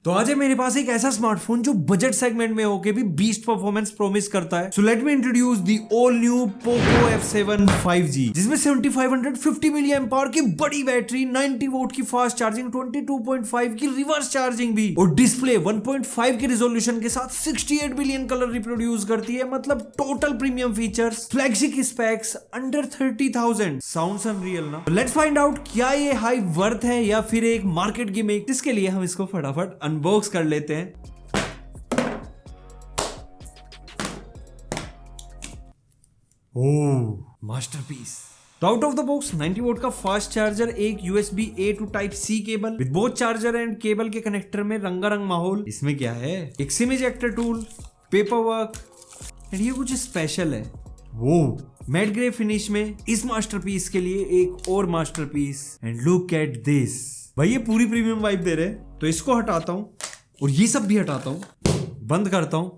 तो आज है मेरे पास एक ऐसा स्मार्टफोन जो बजट सेगमेंट में होके भी बीस्ट परफॉर्मेंस प्रॉमिस करता है। So let me introduce the all new Poco F7 5G, जिसमें 7550 मिली एम्प आवर की बड़ी बैटरी, 90 वोल्ट की फास्ट चार्जिंग, 22.5 की रिवर्स चार्जिंग भी, और डिस्प्ले 1.5 के रिजोल्यूशन के साथ 68 बिलियन कलर रिप्रोड्यूस करती है। मतलब total premium features, flagship specs, under 30,000। Sounds unreal ना? लेट्स फाइंड आउट क्या ये हाई वर्थ है या फिर एक मार्केट गिमिक। इसके लिए हम इसको फटाफट अनबॉक्स कर लेते हैं। ओह, मास्टरपीस। तो out of the box 90 volt का फास्ट चार्जर, एक USB A to Type C cable with both charger and cable के कनेक्टर में रंगारंग माहौल। इसमें क्या है? एक SIM ejector tool, paper work, and ये कुछ स्पेशल है। वो मैट ग्रे फिनिश में इस मास्टरपीस के लिए एक और masterpiece. And look at this भाई, ये पूरी प्रीमियम वाइब दे रहे हैं। तो इसको हटाता हूं और ये सब भी हटाता हूं, बंद करता हूं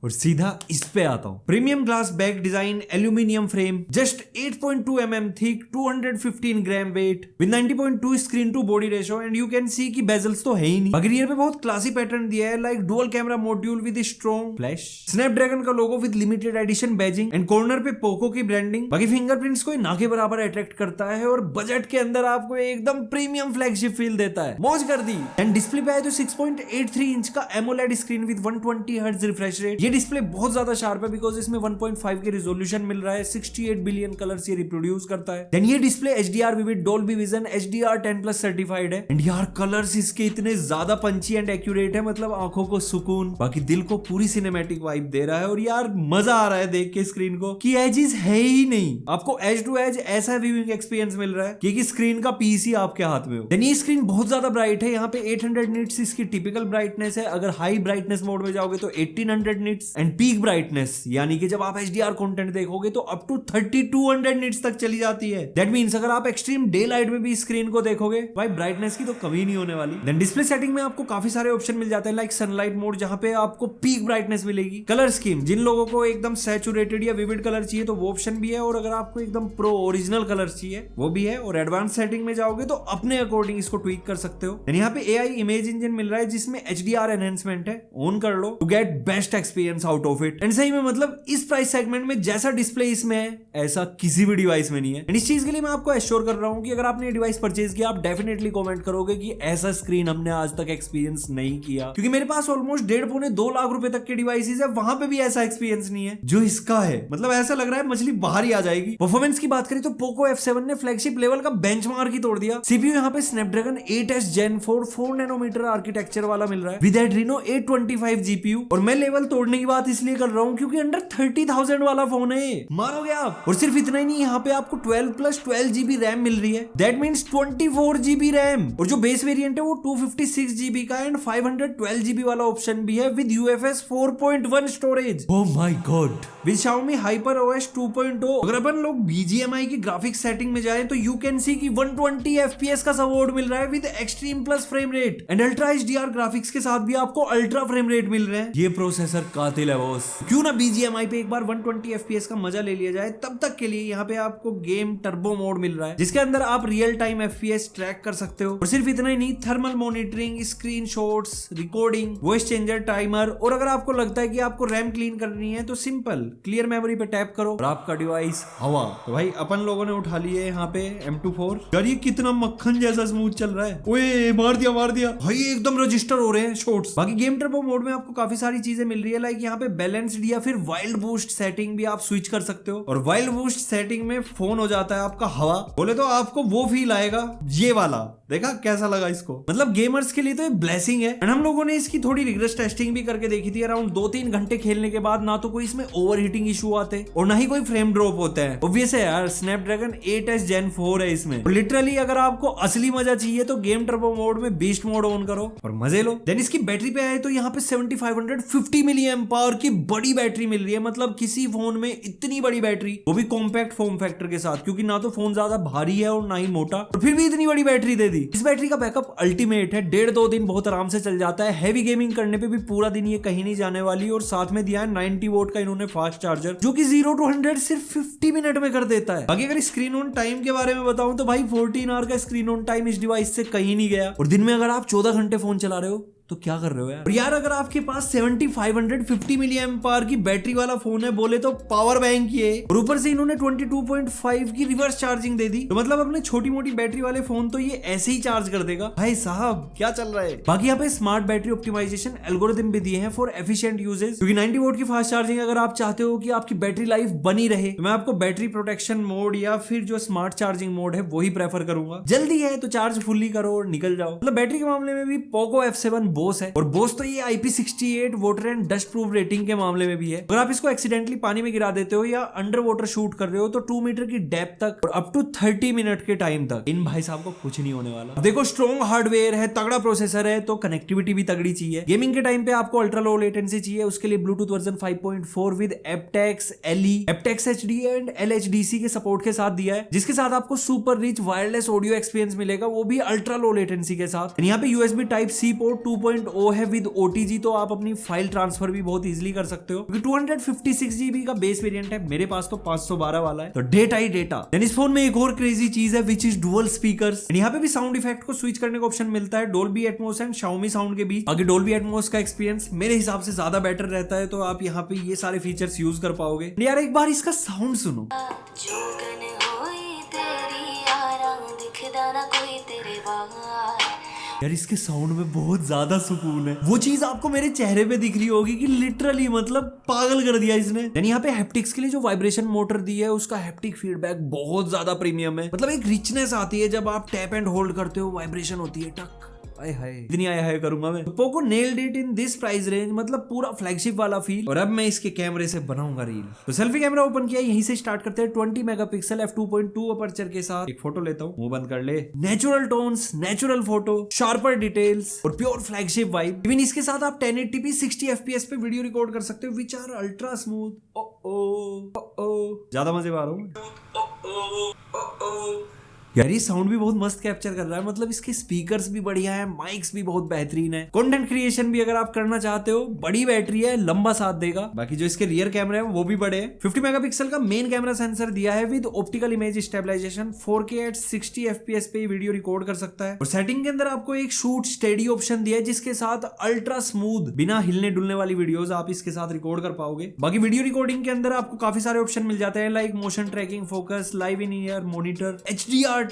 और सीधा इस पे आता हूं। Premium glass back design, aluminium frame, just 8.2 mm thick, 215 gram weight with 90.2 screen to body ratio. And you can see कि बेजल्स तो है ही नहीं। बाकी रियर पे बहुत क्लासी पैटर्न दिया है, like dual camera module with strong flash, Snapdragon का logo with limited edition badging, and corner पे पोको की ब्रांडिंग। बाकी फिंगरप्रिंट्स को ना के बराबर अट्रैक्ट करता है और बजट के अंदर आपको एकदम प्रीमियम फ्लैगशिप फील देता है। मौज कर दी। एंड डिस्प्ले पे आए तो 6.83 इंच का AMOLED screen with 120 hertz refresh rate. ये डिस्प्ले बहुत ज्यादा शार्प है बिकॉज इसमें 1.5 के रिजोल्यूशन मिल रहा है, 68 बिलियन कलर्स ये रिप्रोड्यूस करता है। देन ये display HDR with Dolby vision HDR10+ certified है। एंड यार कलर्स इसके इतने ज्यादा पंची एंड एक्यूरेट है, मतलब आंखों को सुकून, बाकी दिल को पूरी सिनेमैटिक वाइब दे रहा है। और यार मजा आ रहा है देख के स्क्रीन को कि एजेस है ही नहीं, आपको एज टू एज ऐसा व्यूइंग एक्सपीरियंस मिल रहा है कि स्क्रीन का पीस ही आपके हाथ में हो। देन ये स्क्रीन बहुत ज्यादा ब्राइट है, यहाँ पे 800 निट्स इसकी टिपिकल ब्राइटनेस है। अगर हाई ब्राइटनेस मोड में जाओगे तो 1800 निट्स, एंड पीक ब्राइटनेस यानी कि जब आप HDR कंटेंट देखोगे तो अप टू 3200 निट्स तक चली जाती है। दैट मींस अगर आप एक्सट्रीम डे लाइट में भी स्क्रीन को देखोगे भाई ब्राइटनेस की तो कमी नहीं होने वाली। देन डिस्प्ले सेटिंग में आपको काफी सारे ऑप्शन मिल जाते हैं, लाइक सनलाइट मोड जहां पे आपको पीक ब्राइटनेस मिलेगी। कलर स्कीम, जिन लोगों को एकदम सैचुरेटेड या विविड कलर चाहिए तो वो ऑप्शन भी है, और अगर आपको एकदम प्रो ओरिजिनल कलर चाहिए वो भी है। और एडवांस सेटिंग में जाओगे तो अपने अकॉर्डिंग इसको ट्वीक कर सकते हो। यहाँ पे AI इमेज इंजन मिल रहा है जिसमें HDR एनहेंसमेंट है, ऑन कर लो to get best experience out of it. And सही में मतलब इस प्राइस सेगमेंट में जैसा डिस्प्ले इसमें है ऐसा किसी भी डिवाइस में नहीं है। एंड इस चीज के लिए मैं आपको एश्योर कर रहा हूं कि अगर आपने ये डिवाइस परचेज किया आप डेफिनेटली कमेंट करोगे कि ऐसा स्क्रीन हमने आज तक एक्सपीरियंस नहीं किया, क्योंकि मेरे पास ऑलमोस्ट 1.5-2 लाख रुपए तक के डिवाइसेस है, वहां पे भी ऐसा एक्सपीरियंस नहीं है जो इसका है। मतलब ऐसा लग रहा है मछली बाहर ही आ जाएगी। परफॉर्मेंस की बात करें तो पोको F7 ने फ्लैगशिप लेवल का बेंचमार्क ही तोड़ दिया। CPU यहाँ पे Snapdragon 8S Gen 4 nanometre architecture वाला मिल रहा है विद एड्रीनो 825 GPU। और मैं लेवल तोड़ने की बात इसलिए कर रहा हूँ क्योंकि अंडर 30,000 वाला फोन है, मानोगे आप? और सिर्फ इतना ही नहीं, यहाँ पे आपको 12+12 GB रैम मिल रही है। That means 24 GB RAM. और जो बेस वेरिएंट है वो 256 GB का एंड 512 GB वाला ऑप्शन भी है with UFS 4.1 storage. Oh my God, with Xiaomi HyperOS 2.0। अगर अपन लोग BGMI की ग्राफिक्स सेटिंग में जाए तो यू कैन सी कि 120 FPS का सपोर्ट मिल रहा है with extreme plus frame rate, and ultra HDR graphics के साथ भी आपको अल्ट्रा फ्रेम रेट मिल रहे हैं। ये प्रोसेसर कातिल है बॉस। क्यों ना BGMI पे एक बार 120 FPS का मजा ले लिया जाए। तब तक के लिए यहाँ पे आपको गेम टर्बो मोड मिल रहा है जिसके अंदर आप रियल टाइम FPS ट्रैक कर सकते हो। और सिर्फ इतना ही नहीं, thermal monitoring, screenshots, recording, voice changer, timer. और अगर आपको लगता है कि आपको रैम क्लीन करनी है तो सिंपल क्लियर मेमोरी पे टैप करो और आपका डिवाइस हवा। तो भाई अपन लोगों ने उठा लिए यहाँ पे M2 यार, ये कितना मक्खन जैसा स्मूथ चल रहा है। ओए मार दिया भाई, एकदम रजिस्टर हो रहे हैं शॉट्स। बाकी गेम टर्बो मोड में आपको काफी सारी चीजें मिल रही है, लाइक यहाँ पे बैलेंस्ड या फिर वाइल्ड बूस्ट सेटिंग भी आप स्विच कर सकते हो। और वाइल्ड बूस्ट सेटिंग में फोन हो जाता है आपका हवा। बोले तो आपको वो फील आएगा ये वाला। देखा कैसा लगा इसको? मतलब गेमर्स के लिए तो ये ब्लेसिंग है। एंड हम लोगों ने इसकी थोड़ी रिग्रेस टेस्टिंग भी करके देखी थी। अराउंड 2-3 घंटे खेलने के बाद ना तो कोई इसमें ओवरहीटिंग इशू आते और ना ही कोई फ्रेम ड्रॉप होता है। ऑब्वियस है यार, स्नैपड्रैगन 8S Gen 4 है इसमें। लिटरली अगर आपको असली मजा चाहिए तो गेम टर्बो मोड में बीस्ट मोड ऑन करो और मजे लो। देन इसकी बैटरी पे आए तो यहाँ पे 7550 मिली एम्प आवर की बड़ी बैटरी मिल रही है। मतलब किसी फोन में इतनी बड़ी बैटरी, वो भी कॉम्पैक्ट फॉर्म फैक्टर के साथ, क्योंकि ना तो फोन ज्यादा भारी है और ना ही मोटा, और फिर भी इतनी बड़ी बैटरी दे दी। इस बैटरी का बैकअप अल्टीमेट है, 1.5-2 दिन बहुत आराम से चल जाता है। हैवी गेमिंग करने पे भी पूरा दिन ये कहीं नहीं जाने वाली। और साथ में दिया है 90 वोट का इन्होंने फास्ट चार्जर, जो कि 0 to 100 सिर्फ 50 मिनट में कर देता है। बाकी अगर स्क्रीन ऑन टाइम के बारे में बताऊं तो भाई 14 आवर का स्क्रीन ऑन टाइम इस डिवाइस से कहीं नहीं गया। और दिन में अगर आप 14 घंटे फोन चला रहे हो तो क्या कर रहे हो यार। और यार अगर आपके पास 7550 मिली एम्पायर की बैटरी वाला फोन है, बोले तो पावर बैंक ये, और ऊपर से इन्होंने 22.5 की रिवर्स चार्जिंग दे दी, तो मतलब अपने छोटी मोटी बैटरी वाले फोन तो ये ऐसे ही चार्ज कर देगा। भाई साहब क्या चल रहा है। बाकी यहाँ पे स्मार्ट बैटरी ऑप्टिमाइजेशन एल्गोरिथम भी दिए हैं फॉर एफिशिएंट यूजेज, क्योंकि 90 वोल्ट की फास्ट चार्जिंग अगर आप चाहते हो कि आपकी बैटरी लाइफ बनी रहे, तो मैं आपको बैटरी प्रोटेक्शन मोड या फिर जो स्मार्ट चार्जिंग मोड है वही प्रेफर करूंगा। जल्दी है तो चार्ज फुल्ली करो और निकल जाओ। मतलब बैटरी के मामले में भी पोको F7 बोस है, और बोस तो ये IP68 water and dust proof rating के मामले में भी है। अगर आप इसको एक्सीडेंटली पानी में गिरा देते हो या अंडर वाटर शूट कर रहे हो तो 2 मीटर की डेप्थ तक और अप टू 30 मिनट के टाइम तक इन भाई साहब को कुछ नहीं होने वाला। देखो स्ट्रॉन्ग हार्डवेयर है, तगड़ा प्रोसेसर है, तो कनेक्टिविटी भी तगड़ी चाहिए। गेमिंग के टाइम पे आपको अल्ट्रा लो लेटेंसी चाहिए, उसके लिए Bluetooth version 5.4 with aptX LE, aptX HD and LHDC के सपोर्ट के साथ दिया है, जिसके साथ आपको super rich wireless audio experience मिलेगा, वो भी अल्ट्रा लो लेटेंसी के साथ। यहाँ पे USB Type-C पोर्ट 2.0 है विद OTG, तो आप अपनी फाइल ट्रांसफर भी बहुत इजीली कर सकते हो, क्योंकि 256 GB का बेस वेरिएंट है, मेरे पास तो 512 वाला है, तो डेटा ही डेटा। इस फोन में एक और क्रेजी चीज है विच इज डुअल स्पीकर्स। यहाँ पे भी साउंड इफेक्ट को स्विच करने का ऑप्शन मिलता है Dolby Atmos and Xiaomi sound के बीच। आगे डोल्बी एटमॉस का एक्सपीरियंस मेरे हिसाब से ज्यादा बेटर रहता है, तो आप यहाँ पे ये सारे फीचर्स यूज कर पाओगे। यार एक बार इसका साउंड सुनो, यार इसके साउंड में बहुत ज्यादा सुकून है। वो चीज आपको मेरे चेहरे पे दिख रही होगी कि लिटरली मतलब पागल कर दिया इसने। यानी यहाँ पे हैप्टिक्स के लिए जो वाइब्रेशन मोटर दी है उसका हैप्टिक फीडबैक बहुत ज्यादा प्रीमियम है। मतलब एक रिचनेस आती है जब आप टैप एंड होल्ड करते हो, वाइब्रेशन होती है टक। इतनी आया है करूंगा मैं। Poco nailed it in this price range, मतलब पूरा फ्लैगशिप वाला फील। और अब मैं इसके कैमरे से बनाऊंगा रील। तो सेल्फी कैमरा ओपन किया, यहीं से स्टार्ट करते हैं। 20 मेगापिक्सल f2.2 अपर्चर के साथ एक फोटो लेता हूँ, मुंह बंद कर ले। Natural tones, natural photo, sharper details और प्योर फ्लैगशिप वाइब। इवन इसके साथ आप 1080p 60 FPS पे वीडियो रिकॉर्ड कर सकते हो, विच आर अल्ट्रा स्मूथ। ज्यादा मजे आ रहा हूँ यार। ये साउंड भी बहुत मस्त कैप्चर कर रहा है, मतलब इसके स्पीकर्स भी बढ़िया है, माइक्स भी बहुत बेहतरीन है। कंटेंट क्रिएशन भी अगर आप करना चाहते हो, बड़ी बैटरी है, लंबा साथ देगा। बाकी जो इसके रियर कैमरा है वो भी बड़े हैं। 50 मेगापिक्सल का मेन कैमरा सेंसर दिया है with optical image stabilization. 4K at 60 FPS पे वीडियो रिकॉर्ड कर सकता है। और सेटिंग के अंदर आपको एक शूट स्टेडी ऑप्शन दिया है, जिसके साथ अल्ट्रा स्मूथ बिना हिलने डुलने वाली वीडियोस आप इसके साथ रिकॉर्ड कर पाओगे। बाकी वीडियो रिकॉर्डिंग के अंदर आपको काफी सारे ऑप्शन मिल जाते हैं, like motion tracking, focus, live in year monitor, HDR10+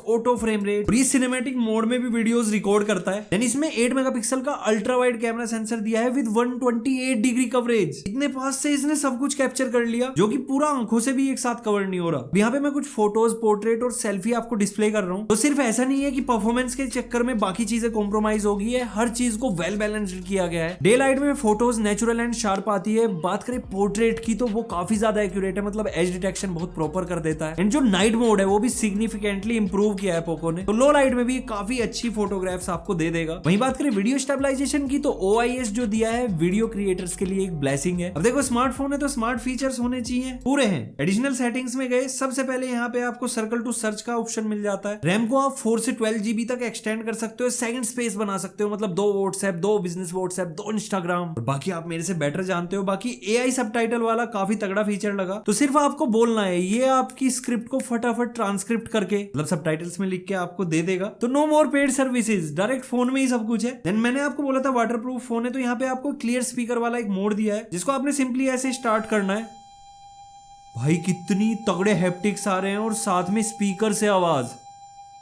auto frame rate. और ये सिनेमैटिक मोड में भी वीडियोस रिकॉर्ड करता है। यानी इसमें 8 मेगापिक्सल का अल्ट्रा वाइड कैमरा सेंसर दिया है विद 128 डिग्री कवरेज। इतने पास से इसने सब कुछ कैप्चर कर लिया, जो कि पूरा आंखों से भी एक साथ कवर नहीं हो रहा। यहाँ पे मैं कुछ फोटोज, पोर्ट्रेट और सेल्फी आपको डिस्प्ले कर रहा हूँ। तो सिर्फ ऐसा नहीं है कि परफॉर्मेंस के चक्कर में बाकी चीजें कॉम्प्रोमाइज होगी, है हर चीज को वेल बैलेंस्ड किया गया है। डे लाइट में फोटोज नेचुरल एंड शार्प आती है। बात करें पोर्ट्रेट की तो वो काफी ज्यादा एक्यूरेट है, मतलब एज डिटेक्शन बहुत प्रॉपर कर देता है। एंड जो नाइट मोड है वो भी सिग्निफिकेंटली इंप्रूव किया है पोको ने, तो लो लाइट में भी काफी अच्छी फोटोग्राफ्स आपको दे देगा। वहीं बात करें वीडियो स्टेबलाइजेशन की, तो OIS जो दिया है वीडियो क्रिएटर्स के लिए एक ब्लेसिंग है। अब देखो स्मार्टफोन है तो स्मार्ट फीचर्स होने चाहिए, पूरे हैं। एडिशनल सेटिंग्स में गए, सबसे पहले यहाँ पे आपको सर्कल टू सर्च का ऑप्शन मिल जाता है। रैम को आप 4 से 12 GB तक एक्सटेंड कर सकते हो, सेकंड स्पेस बना सकते हो, मतलब 2 WhatsApp, 2 बिजनेस WhatsApp, 2 Instagram। और बाकी आप मेरे से बेटर जानते हो। बाकी AI सबटाइटल वाला काफी तगड़ा फीचर लगा, तो सिर्फ आपको बोलना है, ये आपकी स्क्रिप्ट को फटाफट ट्रांसक्रिप्ट करके मतलब सबटाइटल्स में लिख के आपको दे देगा। तो नो मोर पेड सर्विसेज, डायरेक्ट फोन में ही सब कुछ है। देन मैंने आपको बोला था वाटरप्रूफ फोन है, तो यहाँ पे आपको क्लियर स्पीकर वाला एक मोड दिया है, जिसको आपने सिंपली ऐसे स्टार्ट करना है। भाई कितनी तगड़े हैप्टिक्स आ रहे हैं और साथ में स्पीकर से आवाज,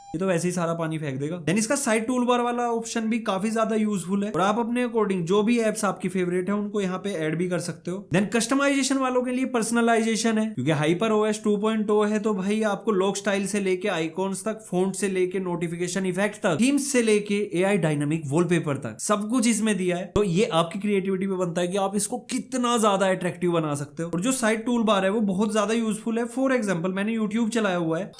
ये तो वैसे ही सारा पानी फेंक देगा। देन इसका साइड टूल बार वाला ऑप्शन भी काफी ज्यादा यूजफुल है, और आप अपने अकॉर्डिंग जो भी एप्स आपकी फेवरेट है उनको यहाँ पे ऐड भी कर सकते हो। देन कस्टमाइजेशन वालों के लिए पर्सनलाइजेशन है, क्योंकि HyperOS 2.0 है, तो भाई आपको लॉक स्टाइल से लेके आइकॉन्स तक, फॉन्ट से लेके नोटिफिकेशन इफेक्ट तक, थीम्स से लेके AI डायनामिक वॉलपेपर तक सब कुछ इसमें दिया है। तो ये आपकी क्रिएटिविटी पे बनता है कि आप इसको कितना ज्यादा अट्रैक्टिव बना सकते हो। और जो साइड टूल बार है वो बहुत ज्यादा यूजफुल है। फॉर एग्जाम्पल मैंने YouTube चलाया हुआ है,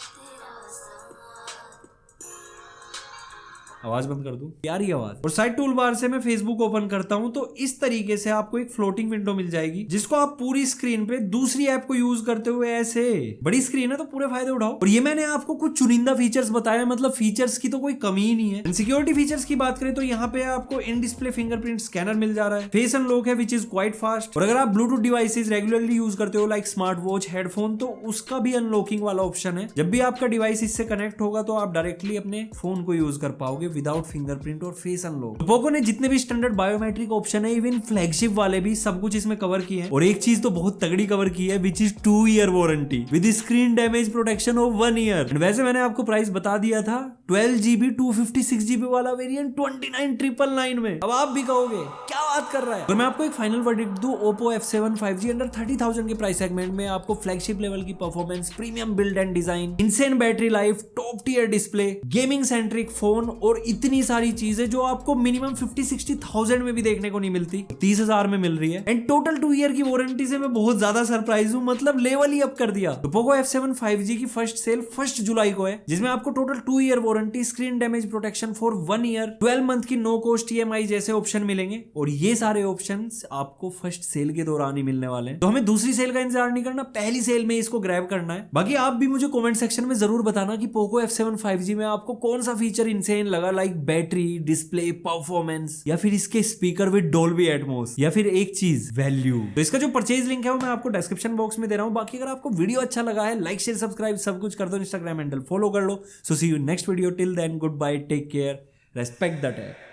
आवाज बंद कर दूं, प्यारी आवाज। और साइड टूल बार से मैं फेसबुक ओपन करता हूं, तो इस तरीके से आपको एक फ्लोटिंग विंडो मिल जाएगी, जिसको आप पूरी स्क्रीन पे दूसरी ऐप को यूज करते हुए ऐसे, बड़ी स्क्रीन है तो पूरे फायदे उठाओ। और ये मैंने आपको कुछ चुनिंदा फीचर्स बताए, मतलब फीचर्स की तो कोई कमी ही नहीं है। सिक्योरिटी फीचर्स की बात करें तो यहाँ पे आपको इन डिस्प्ले फिंगरप्रिंट स्कैनर मिल जा रहा है, फेस अनलॉक है विच इज क्वाइट फास्ट। और अगर आप ब्लूटूथ डिवाइसेज रेगुलरली यूज करते हो लाइक स्मार्ट वॉच, हेडफोन, तो उसका भी अनलॉकिंग वाला ऑप्शन है। जब भी आपका डिवाइस इससे कनेक्ट होगा तो आप डायरेक्टली अपने फोन को यूज कर पाओगे विदाउट फिंगरप्रिंट और फेस अनलॉक। पोको ने जितने भी स्टैंडर्ड बायोमेट्रिक ऑप्शन है, इवन फ्लैगशिप वाले भी सब कुछ इसमें कवर किए हैं। और एक चीज तो बहुत तगड़ी कवर की है, which is 2 year warranty with screen damage protection of 1 year. वैसे मैंने आपको प्राइस बता दिया था 12GB 256GB वाला वेरिएंट 29,999 में। अब आप भी कहोगे क्या बात कर रहा है। अगर मैं आपको एक फाइनल वर्डिक्ट दूं, Oppo F7 5G अंडर 30,000 के प्राइस सेगमेंट में आपको फ्लैगशिप लेवल की performance, premium build and design, insane battery life, top tier display, gaming centric phone और इतनी सारी चीजें जो आपको मिनिमम 50-60,000 में भी देखने को नहीं मिलती, 30,000 में मिल रही है। एंड टोटल 2 ईयर की वारंटी से मैं बहुत ज्यादा सरप्राइज हूं, मतलब लेवल ही अप कर दिया। तो Poco F7 5G की फर्स्ट सेल 1 जुलाई को है, जिसमें आपको total 2 year warranty, screen damage protection for 1 year, 12 month की नो कॉस्ट EMI जैसे ऑप्शन मिलेंगे। और ये सारे ऑप्शंस आपको फर्स्ट सेल के दौरान ही मिलने वाले हैं। तो हमें दूसरी सेल का इंतजार नहीं करना, पहली सेल में इसको ग्रैब करना है। बाकी आप भी मुझे कमेंट सेक्शन में जरूर बताना कि Poco F7 5G में आपको कौन सा फीचर इनसेन लगा, लाइक बैटरी, डिस्प्ले, परफॉर्मेंस, या फिर इसके स्पीकर विद डोल्बी एटमॉस, या फिर एक चीज वैल्यू। तो इसका जो परचेज लिंक है वो मैं आपको डिस्क्रिप्शन बॉक्स में दे रहा हूं। बाकी अगर आपको वीडियो अच्छा लगा है, लाइक शेयर सब्सक्राइब सब कुछ कर दो, इंस्टाग्राम हैंडल फॉलो कर लो। So see you next video, till then goodbye, take care, respect the take.